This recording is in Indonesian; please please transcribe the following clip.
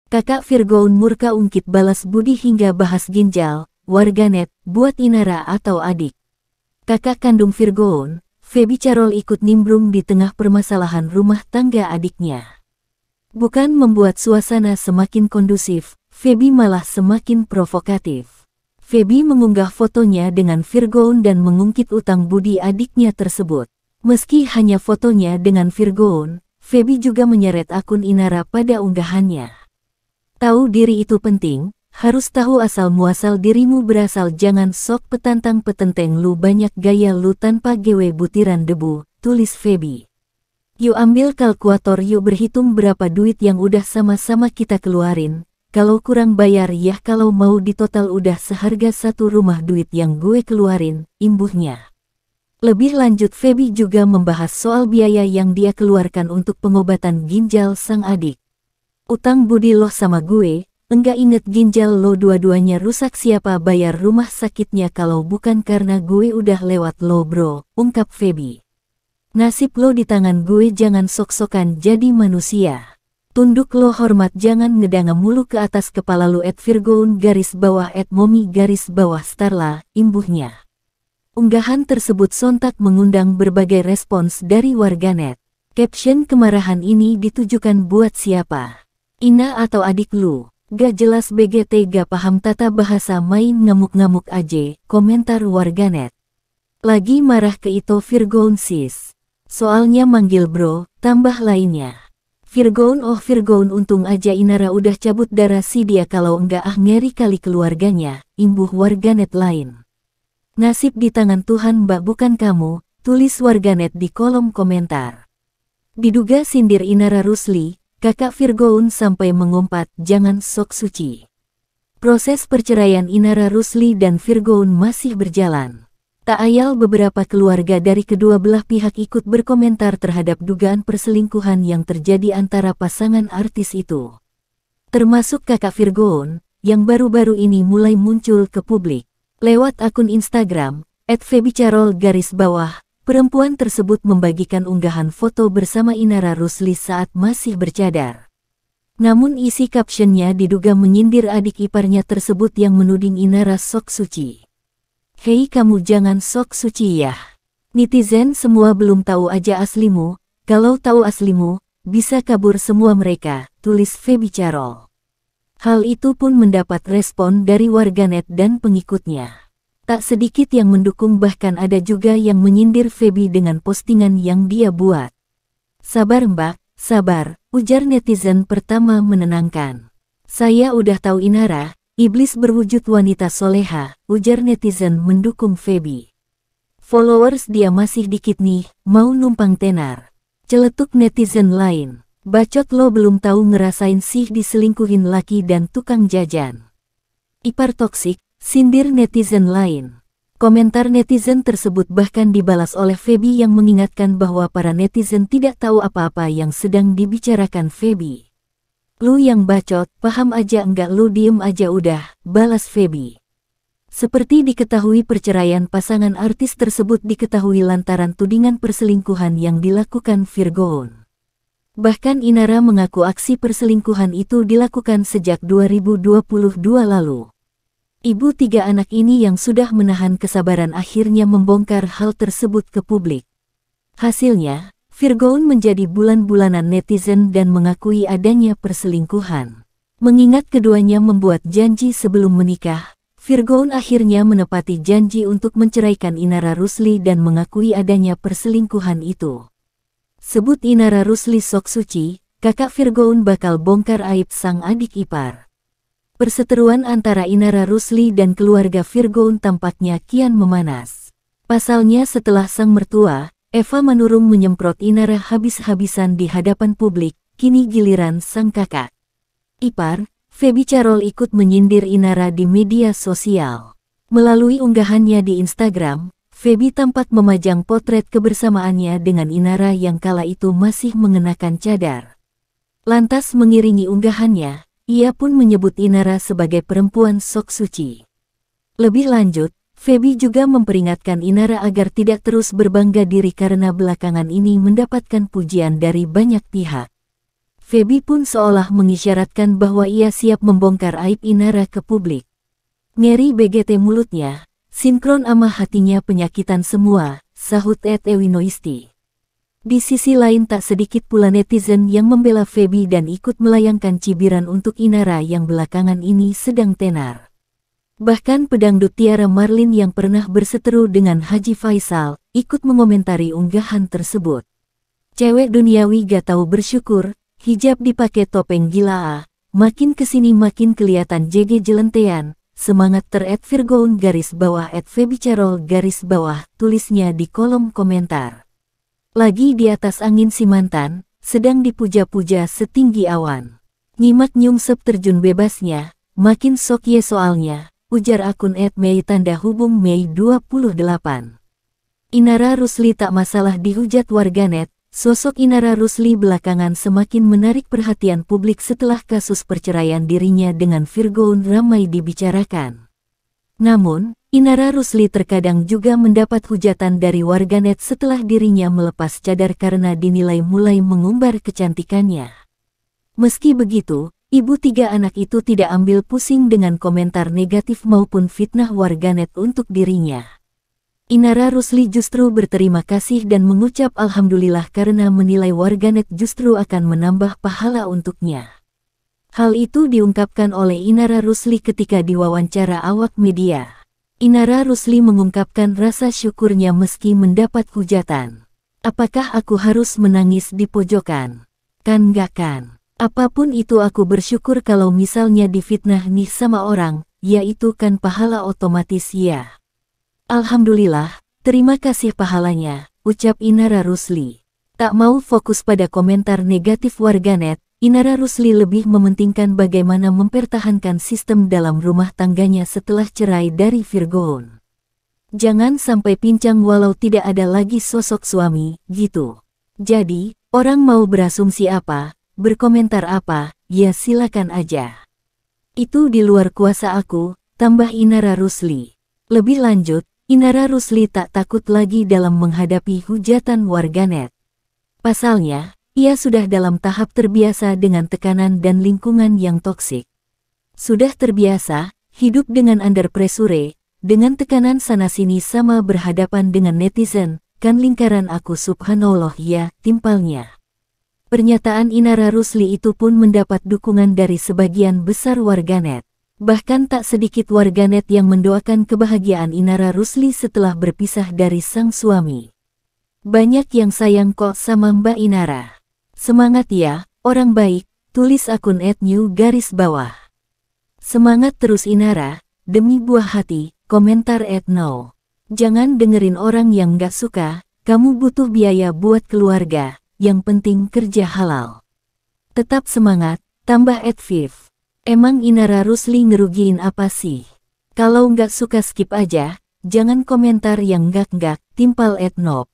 Kakak Virgoun murka ungkit balas budi hingga bahas ginjal, warganet, buat Inara atau adik. Kakak kandung Virgoun, Feby Carol ikut nimbrung di tengah permasalahan rumah tangga adiknya. Bukan membuat suasana semakin kondusif, Feby malah semakin provokatif. Feby mengunggah fotonya dengan Virgoun dan mengungkit utang budi adiknya tersebut. Meski hanya fotonya dengan Virgoun, Feby juga menyeret akun Inara pada unggahannya. Tahu diri itu penting, harus tahu asal-muasal dirimu berasal, jangan sok petantang-petenteng lu banyak gaya lu tanpa gewe butiran debu, tulis Feby. Yuk ambil kalkulator, yuk berhitung berapa duit yang udah sama-sama kita keluarin, kalau kurang bayar ya, kalau mau ditotal udah seharga satu rumah duit yang gue keluarin, imbuhnya. Lebih lanjut Feby juga membahas soal biaya yang dia keluarkan untuk pengobatan ginjal sang adik. Utang budi lo sama gue, enggak inget ginjal lo dua-duanya rusak, siapa bayar rumah sakitnya kalau bukan karena gue udah lewat lo bro, ungkap Feby. Nasib lo di tangan gue, jangan sok-sokan jadi manusia. Tunduk lo hormat, jangan ngedanga mulu ke atas kepala lo. @Virgoun _momi _starla, imbuhnya. Unggahan tersebut sontak mengundang berbagai respons dari warganet. Caption kemarahan ini ditujukan buat siapa? Ina atau adik lu? Gak jelas BGT, gak paham tata bahasa, main ngamuk-ngamuk aja, komentar warganet. Lagi marah ke itu Virgoun sis. Soalnya manggil bro, tambah lainnya. Virgoun, oh Virgoun, untung aja Inara udah cabut darah si dia, kalau enggak ngeri kali keluarganya, imbuh warganet lain. Nasib di tangan Tuhan mbak, bukan kamu, tulis warganet di kolom komentar. Diduga sindir Inara Rusli, kakak Virgoun sampai mengumpat, jangan sok suci. Proses perceraian Inara Rusli dan Virgoun masih berjalan. Tak ayal beberapa keluarga dari kedua belah pihak ikut berkomentar terhadap dugaan perselingkuhan yang terjadi antara pasangan artis itu. Termasuk kakak Virgoun, yang baru-baru ini mulai muncul ke publik. Lewat akun Instagram, @febycarol_, perempuan tersebut membagikan unggahan foto bersama Inara Rusli saat masih bercadar. Namun isi captionnya diduga menyindir adik iparnya tersebut yang menuding Inara sok suci. Hei kamu, jangan sok suci ya. Netizen semua belum tahu aja aslimu, kalau tahu aslimu, bisa kabur semua mereka, tulis Feby Carol. Hal itu pun mendapat respon dari warganet dan pengikutnya. Tak sedikit yang mendukung, bahkan ada juga yang menyindir Feby dengan postingan yang dia buat. Sabar mbak, sabar, ujar netizen pertama menenangkan. Saya udah tahu Inara, iblis berwujud wanita soleha, ujar netizen mendukung Feby. Followers dia masih dikit nih, mau numpang tenar. Celetuk netizen lain, bacot lo belum tahu ngerasain sih diselingkuhin laki dan tukang jajan. Ipar toksik, sindir netizen lain. Komentar netizen tersebut bahkan dibalas oleh Feby yang mengingatkan bahwa para netizen tidak tahu apa-apa yang sedang dibicarakan Feby. Lu yang bacot, paham aja enggak, lu diem aja udah, balas Feby. Seperti diketahui, perceraian pasangan artis tersebut diketahui lantaran tudingan perselingkuhan yang dilakukan Virgoun. Bahkan Inara mengaku aksi perselingkuhan itu dilakukan sejak 2022 lalu. Ibu tiga anak ini yang sudah menahan kesabaran akhirnya membongkar hal tersebut ke publik. Hasilnya, Virgoun menjadi bulan-bulanan netizen dan mengakui adanya perselingkuhan. Mengingat keduanya membuat janji sebelum menikah, Virgoun akhirnya menepati janji untuk menceraikan Inara Rusli dan mengakui adanya perselingkuhan itu. Sebut Inara Rusli sok suci, kakak Virgoun bakal bongkar aib sang adik ipar. Perseteruan antara Inara Rusli dan keluarga Virgoun tampaknya kian memanas. Pasalnya setelah sang mertua, Eva Manurung menyemprot Inara habis-habisan di hadapan publik, kini giliran sang kakak ipar, Feby Carol, ikut menyindir Inara di media sosial. Melalui unggahannya di Instagram, Feby tampak memajang potret kebersamaannya dengan Inara yang kala itu masih mengenakan cadar. Lantas mengiringi unggahannya, ia pun menyebut Inara sebagai perempuan sok suci. Lebih lanjut, Feby juga memperingatkan Inara agar tidak terus berbangga diri karena belakangan ini mendapatkan pujian dari banyak pihak. Feby pun seolah mengisyaratkan bahwa ia siap membongkar aib Inara ke publik. Ngeri BGT mulutnya, sinkron ama hatinya penyakitan semua, sahut Ed Ewinoisti. Di sisi lain tak sedikit pula netizen yang membela Feby dan ikut melayangkan cibiran untuk Inara yang belakangan ini sedang tenar. Bahkan pedangdut Tiara Marlin yang pernah berseteru dengan Haji Faisal, ikut mengomentari unggahan tersebut. Cewek duniawi gak tahu bersyukur, hijab dipakai topeng gila makin kesini makin kelihatan JG jelentean, semangat @Virgoun @Febicarol tulisnya di kolom komentar. Lagi di atas angin si mantan, sedang dipuja-puja setinggi awan. Nyimak nyungsep terjun bebasnya, makin sok ye soalnya, ujar akun @Mei tanda hubung Mei 28. Inara Rusli tak masalah dihujat warganet. Sosok Inara Rusli belakangan semakin menarik perhatian publik setelah kasus perceraian dirinya dengan Virgoun ramai dibicarakan. Namun, Inara Rusli terkadang juga mendapat hujatan dari warganet setelah dirinya melepas cadar karena dinilai mulai mengumbar kecantikannya. Meski begitu, ibu 3 anak itu tidak ambil pusing dengan komentar negatif maupun fitnah warganet untuk dirinya. Inara Rusli justru berterima kasih dan mengucap alhamdulillah karena menilai warganet justru akan menambah pahala untuknya. Hal itu diungkapkan oleh Inara Rusli ketika diwawancara awak media. Inara Rusli mengungkapkan rasa syukurnya meski mendapat hujatan. Apakah aku harus menangis di pojokan? Kan gak kan. Apapun itu aku bersyukur kalau misalnya difitnah nih sama orang, yaitu kan pahala otomatis ya. Alhamdulillah, terima kasih pahalanya, ucap Inara Rusli. Tak mau fokus pada komentar negatif warganet, Inara Rusli lebih mementingkan bagaimana mempertahankan sistem dalam rumah tangganya setelah cerai dari Virgoun. Jangan sampai pincang walau tidak ada lagi sosok suami, gitu. Jadi, orang mau berasumsi apa, berkomentar apa, ya silakan aja. Itu di luar kuasa aku, tambah Inara Rusli. Lebih lanjut, Inara Rusli tak takut lagi dalam menghadapi hujatan warganet. Pasalnya, ia sudah dalam tahap terbiasa dengan tekanan dan lingkungan yang toksik. Sudah terbiasa, hidup dengan under pressure, dengan tekanan sana-sini sama berhadapan dengan netizen, kan lingkaran aku subhanallah ya, timpalnya. Pernyataan Inara Rusli itu pun mendapat dukungan dari sebagian besar warganet. Bahkan tak sedikit warganet yang mendoakan kebahagiaan Inara Rusli setelah berpisah dari sang suami. Banyak yang sayang kok sama Mbak Inara. Semangat ya, orang baik, tulis akun @new_. Semangat terus Inara, demi buah hati, komentar @no. Jangan dengerin orang yang gak suka, kamu butuh biaya buat keluarga, yang penting kerja halal. Tetap semangat, tambah @viv. Emang Inara Rusli ngerugiin apa sih? Kalau nggak suka skip aja, jangan komentar yang nggak, timpal @nob.